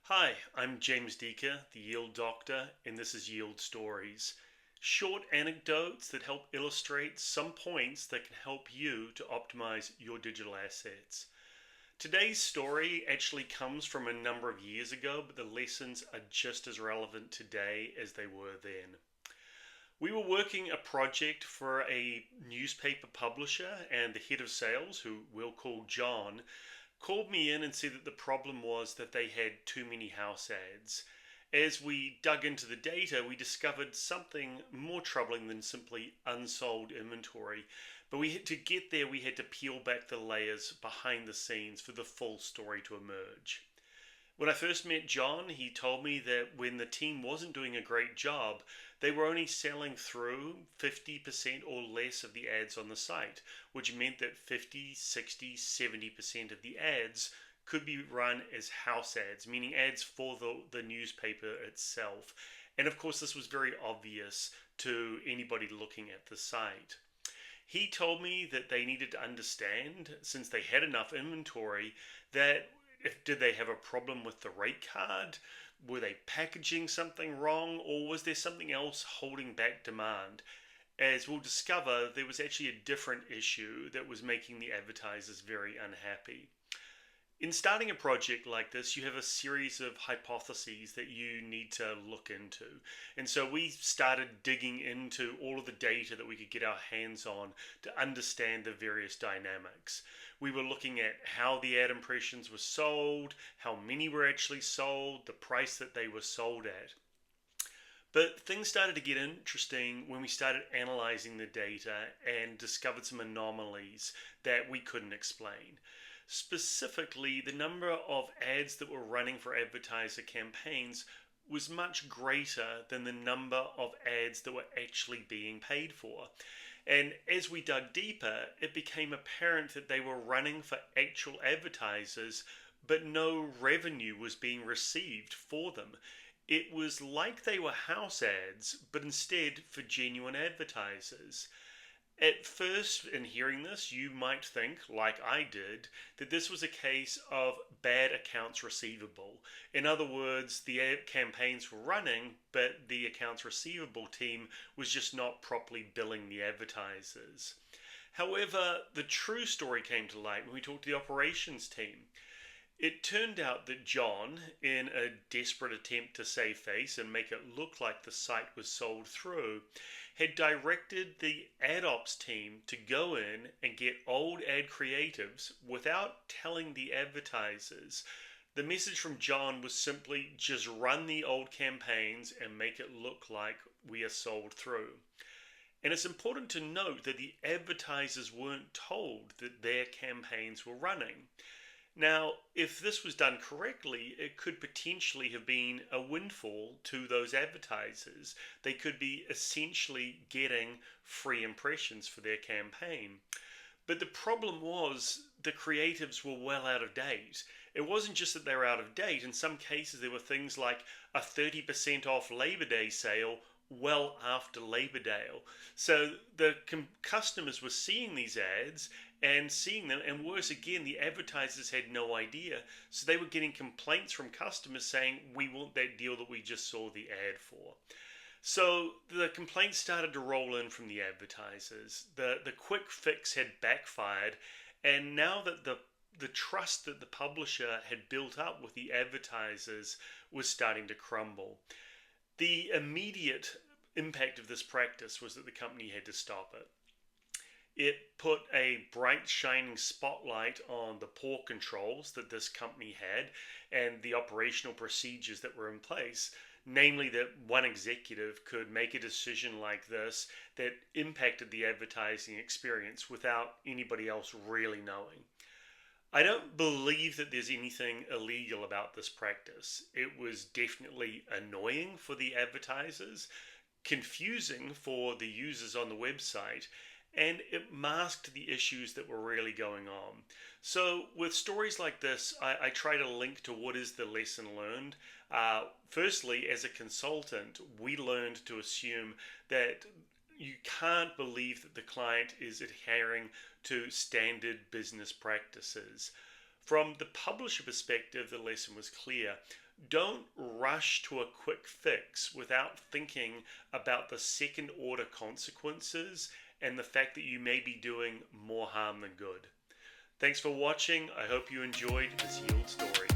Hi, I'm James Deaker, the Yield Doctor, and this is Yield Stories. Short anecdotes that help illustrate some points that can help you to optimize your digital assets. Today's story actually comes from a number of years ago, but the lessons are just as relevant today as they were then. We were working a project for a newspaper publisher, and the head of sales, who we'll call John, called me in and said that the problem was that they had too many house ads. As we dug into the data, we discovered something more troubling than simply unsold inventory. But to get there, we had to peel back the layers behind the scenes for the full story to emerge. When I first met John, he told me that when the team wasn't doing a great job, they were only selling through 50% or less of the ads on the site, which meant that 50, 60, 70% of the ads could be run as house ads, meaning ads for the newspaper itself. And of course, this was very obvious to anybody looking at the site. He told me that they needed to understand, since they had enough inventory, that did they have a problem with the rate card? Were they packaging something wrong? Or was there something else holding back demand? As we'll discover, there was actually a different issue that was making the advertisers very unhappy. In starting a project like this, you have a series of hypotheses that you need to look into. And so we started digging into all of the data that we could get our hands on to understand the various dynamics. We were looking at how the ad impressions were sold, how many were actually sold, the price that they were sold at. But things started to get interesting when we started analyzing the data and discovered some anomalies that we couldn't explain. Specifically, the number of ads that were running for advertiser campaigns was much greater than the number of ads that were actually being paid for. And as we dug deeper, it became apparent that they were running for actual advertisers, but no revenue was being received for them. It was like they were house ads, but instead for genuine advertisers. At first, in hearing this, you might think, like I did, that this was a case of bad accounts receivable. In other words, the ad campaigns were running, but the accounts receivable team was just not properly billing the advertisers. However, the true story came to light when we talked to the operations team. It turned out that John, in a desperate attempt to save face and make it look like the site was sold through, had directed the ad ops team to go in and get old ad creatives without telling the advertisers. The message from John was simply just run the old campaigns and make it look like we are sold through. And it's important to note that the advertisers weren't told that their campaigns were running. Now, if this was done correctly, it could potentially have been a windfall to those advertisers. They could be essentially getting free impressions for their campaign. But the problem was the creatives were well out of date. It wasn't just that they were out of date. In some cases, there were things like a 30% off Labor Day sale well after Labor Day. So the customers were seeing these ads and seeing them, and worse again, the advertisers had no idea. So they were getting complaints from customers saying, we want that deal that we just saw the ad for. So the complaints started to roll in from the advertisers. The quick fix had backfired, and now that the trust that the publisher had built up with the advertisers was starting to crumble. The immediate impact of this practice was that the company had to stop it. It put a bright shining spotlight on the poor controls that this company had and the operational procedures that were in place. Namely, that one executive could make a decision like this that impacted the advertising experience without anybody else really knowing. I don't believe that there's anything illegal about this practice. It was definitely annoying for the advertisers, confusing for the users on the website, and it masked the issues that were really going on. So with stories like this, I try to link to what is the lesson learned. Firstly, as a consultant, we learned to assume that you can't believe that the client is adhering to standard business practices. From the publisher perspective, the lesson was clear. Don't rush to a quick fix without thinking about the second order consequences and the fact that you may be doing more harm than good. Thanks for watching. I hope you enjoyed this yield story.